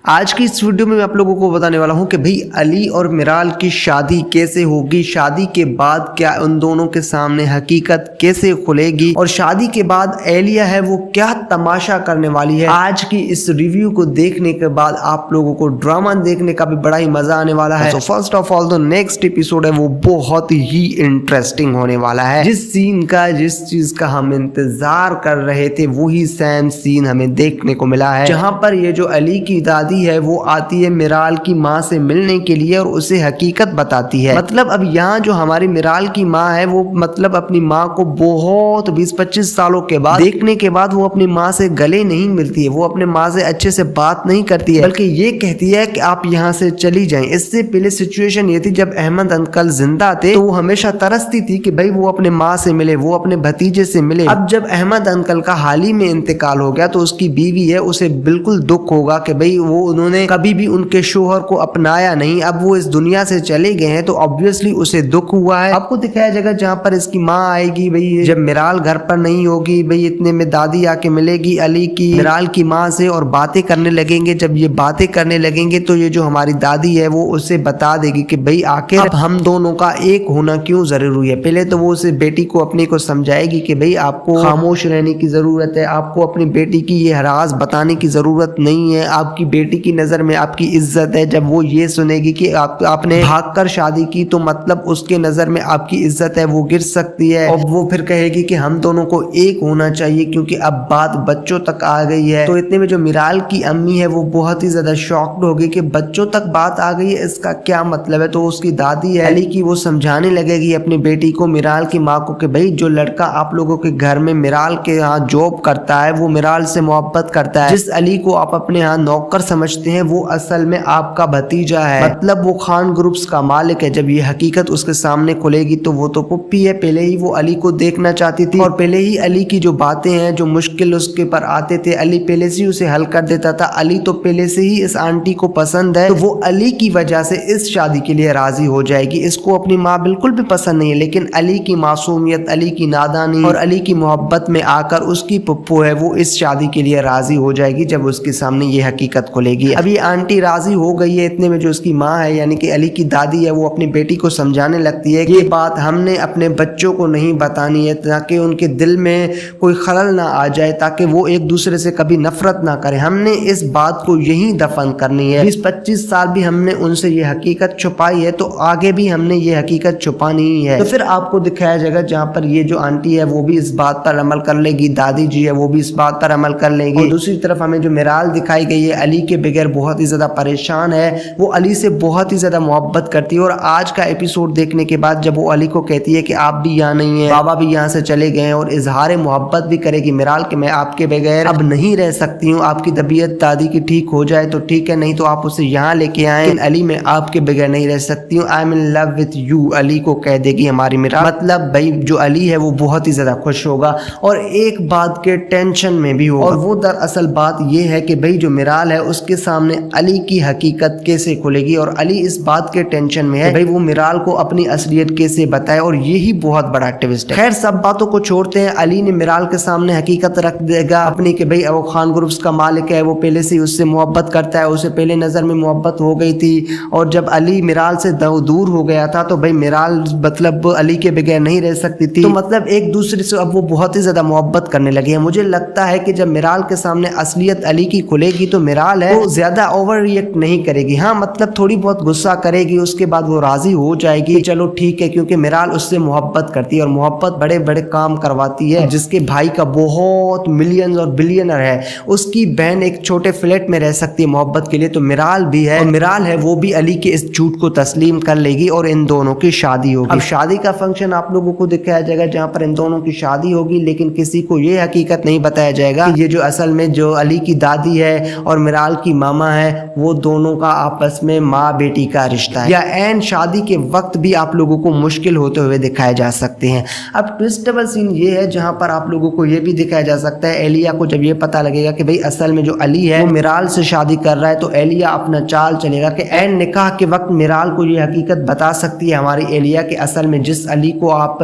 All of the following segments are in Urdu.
آج کی اس ویڈیو میں آپ لوگوں کو بتانے والا ہوں کہ بھئی علی اور میرال کی شادی کیسے ہوگی، شادی کے بعد کیا ان دونوں کے سامنے حقیقت کیسے کھلے گی اور شادی کے بعد اہلیہ ہے وہ کیا تماشا کرنے والی ہے۔ آج کی اس ریویو کو دیکھنے کے بعد آپ لوگوں کو ڈرامہ دیکھنے کا بھی بڑا ہی مزہ آنے والا ہے۔ First of all next episode ہے وہ بہت ہی انٹرسٹنگ ہونے والا ہے۔ جس سین کا جس چیز کا ہم انتظار کر رہے تھے وہی سیم سین ہمیں دیکھنے کو ملا ہے، جہاں پر یہ جو علی کی دادی ہے وہ آتی ہے میرال کی ماں سے ملنے کے لیے اور اسے حقیقت بتاتی ہے۔ مطلب اب یہاں جو ہماری میرال کی ماں ہے وہ مطلب اپنی ماں کو بہت 20-25 سالوں کے بعد دیکھنے کے بعد وہ اپنی ماں سے گلے نہیں ملتی ہے، وہ اپنے ماں سے اچھے سے بات نہیں کرتی ہے، بلکہ یہ کہتی ہے کہ آپ یہاں سے چلی جائیں۔ اس سے پہلے سچویشن یہ تھی جب احمد انکل زندہ تھے تو وہ ہمیشہ ترستی تھی کہ بھائی وہ اپنے ماں سے ملے، وہ اپنے بھتیجے سے ملے۔ اب جب احمد انکل کا حال ہی میں انتقال ہو گیا تو اس کی بیوی ہے اسے بالکل دکھ ہوگا کہ بھئی وہ انہوں نے کبھی بھی ان کے شوہر کو اپنایا نہیں، اب وہ اس دنیا سے چلے گئے ہیں تو obviously اسے دکھ ہوا ہے۔ آپ کو دکھایا جائے گا جہاں پر اس کی ماں آئے گی، بھئی جب میرال گھر پر نہیں ہوگی، بھئی اتنے میں دادی آ کے ملے گی علی کی میرال کی ماں سے اور باتیں کرنے لگیں گے۔ جب یہ باتیں کرنے لگیں گے تو یہ جو ہماری دادی ہے وہ اسے بتا دے گی کہ بھئی آخر اب ہم دونوں کا ایک ہونا کیوں ضروری ہے۔ پہلے تو وہ اسے بیٹی کو اپنی کو سمجھائے گی کہ بھئی آپ کو خاموش رہنے کی ضرورت ہے، آپ کو اپنی بیٹی کی یہ راز بتانے کی ضرورت نہیں ہے، آپ کی بیٹی کی نظر میں آپ کی عزت ہے۔ جب وہ یہ سنے گی کہ آپ نے بھاگ کر شادی کی تو مطلب اس کے نظر میں آپ کی عزت ہے وہ گر سکتی ہے، اور وہ پھر کہے گی کہ ہم دونوں کو ایک ہونا چاہیے کیونکہ اب بات بچوں تک آ گئی ہے۔ تو اتنے میں جو میرال کی امی ہے وہ بہت ہی زیادہ شاکڈ ہوگی کہ بچوں تک بات آ گئی ہے، اس کا کیا مطلب ہے۔ تو اس کی دادی ہے علی کی وہ سمجھانے لگے گی اپنی بیٹی کو، میرال کی ماں کو، کہ بھئی جو لڑکا آپ لوگوں کے گھر میں میرال کے ہاں جاب کرتا ہے وہ میرال سے محبت کرتا ہے، جس علی کو آپ اپنے ہاں نوکر سمجھتے ہیں وہ اصل میں آپ کا بھتیجا ہے، مطلب وہ خان گروپس کا مالک ہے۔ جب یہ حقیقت اس کے سامنے کھلے گی تو وہ تو پپی ہے، پہلے ہی وہ علی کو دیکھنا چاہتی تھی اور پہلے ہی علی کی جو باتیں ہیں جو مشکل اس کے پر آتے تھے علی پہلے سے اسے حل کر دیتا تھا۔ علی تو پہلے سے ہی اس آنٹی کو پسند ہے، تو وہ علی کی وجہ سے اس شادی کے لیے راضی ہو جائے گی۔ اس کو اپنی ماں بالکل بھی پسند نہیں ہے، لیکن علی کی معصومیت، علی کی نادانی اور علی کی محبت میں آ کر اس کی پپو ہے وہ اس شادی کے لیے راضی ہو جائے گی جب اس کے سامنے یہ حقیقت کھلے گی۔ اب یہ آنٹی راضی ہو گئی ہے، اتنے میں جو اس کی ماں ہے یعنی کہ علی کی دادی ہے وہ اپنی بیٹی کو سمجھانے لگتی ہے کہ یہ بات ہم نے اپنے بچوں کو نہیں بتانی ہے تاکہ ان کے دل میں کوئی خلل نہ آ جائے، تاکہ وہ ایک دوسرے سے کبھی نفرت نہ کریں، ہم نے اس بات کو یہیں دفن کرنی ہے۔ 20-25 سال بھی ہم نے ان سے یہ حقیقت چھپائی ہے تو آگے بھی ہم نے یہ حقیقت چھپانی ہی ہے۔ تو پھر آپ کو دکھایا جائے گا جہاں پر یہ جو آنٹی ہے وہ بھی اس بات پر عمل کر لے گی، دادی جی ہے وہ بھی اس بات پر عمل کر لے گی، اور دوسری طرف ہمیں جو میرال دکھائی گئی ہے علی کے بغیر بہت ہی زیادہ پریشان ہے، وہ علی سے بہت ہی زیادہ محبت کرتی ہے۔ اور آج کا ایپیسوڈ دیکھنے کے بعد جب وہ علی کو کہتی ہے کہ آپ بھی یہاں نہیں ہیں، بابا بھی یہاں سے چلے گئے ہیں، اور اظہار محبت بھی کرے گی میرال کہ میں آپ کے بغیر اب نہیں رہ سکتی ہوں، آپ کی طبیعت دادی کی ٹھیک ہو جائے تو ٹھیک ہے، نہیں تو آپ اسے یہاں لے کے آئیں، لیکن علی میں آپ کے بغیر نہیں رہ سکتی ہوں، I am in love with you, Ali کو کہہ دے گی ہماری میرال۔ مطلب بھائی جو علی ہے وہ بہت ہی زیادہ خوش ہوگا اور ایک بات کے ٹینشن میں بھی ہوگا، اور وہ دراصل بات یہ ہے کہ بھئی جو میرال ہے اس کے سامنے علی کی حقیقت کیسے کھلے گی، اور علی اس بات کے ٹینشن میں ہے کہ بھئی وہ میرال کو اپنی اصلیت کیسے بتائے، اور یہی بہت بڑا ٹوسٹ ہے۔ خیر سب باتوں کو چھوڑتے ہیں، علی نے میرال کے سامنے حقیقت رکھ دے گا اپنی کہ بھئی وہ خان گروپس کا مالک ہے، وہ پہلے سے اس سے محبت کرتا ہے، اسے پہلے نظر میں محبت ہو گئی تھی، اور جب علی میرال سے دور ہو گیا تھا تو بھئی میرال مطلب علی کے بغیر نہیں رہ سکتی تھی، تو مطلب ایک دوسرے سے اب وہ بہت ہی زیادہ محبت کرنے لگے ہیں۔ مجھے لگتا ہے کہ جب میرال کے سامنے اصلیت علی کی کھلے گی تو میرال ہے وہ زیادہ اوور ریئیکٹ نہیں کرے گی، ہاں مطلب تھوڑی بہت غصہ کرے گی، اس کے بعد وہ راضی ہو جائے گی، چلو ٹھیک ہے، کیونکہ میرال اس سے محبت کرتی ہے اور محبت بڑے بڑے کام کرواتی ہے۔ جس کے بھائی کا بہت ملینز اور بلینر ہے، اس کی بہن ایک چھوٹے فلیٹ میں رہ سکتی ہے محبت کے لیے، تو میرال بھی ہے، اور میرال ہے وہ بھی علی کے اس جھوٹ کو تسلیم کر لے گی اور ان دونوں کی شادی ہوگی۔ اب شادی کا فنکشن آپ لوگوں کو دکھایا جائے گا جہاں پر ان دونوں کی شادی ہوگی، لیکن کسی کو یہ حقیقت نہیں بتایا جائے گا کہ یہ جو اصل میں جو علی کی دادی ہے اور میرال کی ماما ہے وہ دونوں کا آپس میں ماں بیٹی کا رشتہ ہے، یا این شادی کے وقت بھی آپ لوگوں کو مشکل ہوتے ہوئے دکھائے جا سکتے ہیں۔ اب ٹوسٹیبل سین یہ ہے جہاں پر آپ لوگوں کو یہ بھی دکھایا جا سکتا ہے اہلیہ کو جب یہ پتا لگے گا کہ بھئی اصل میں جو علی ہے وہ میرال سے شادی کر رہا ہے، تو اہلیہ اپنا چال چلے گا کہ این نکاح کے وقت میرال کو یہ حقیقت بتا سکتی ہے ہماری اہلیہ کہ اصل میں جس علی کو آپ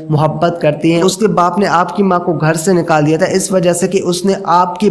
محبت کرتے ہیں اس کے باپ نے آپ کی ماں کو گھر سے نکال دیا تھا اس وجہ سے کہ اس نے آپ کے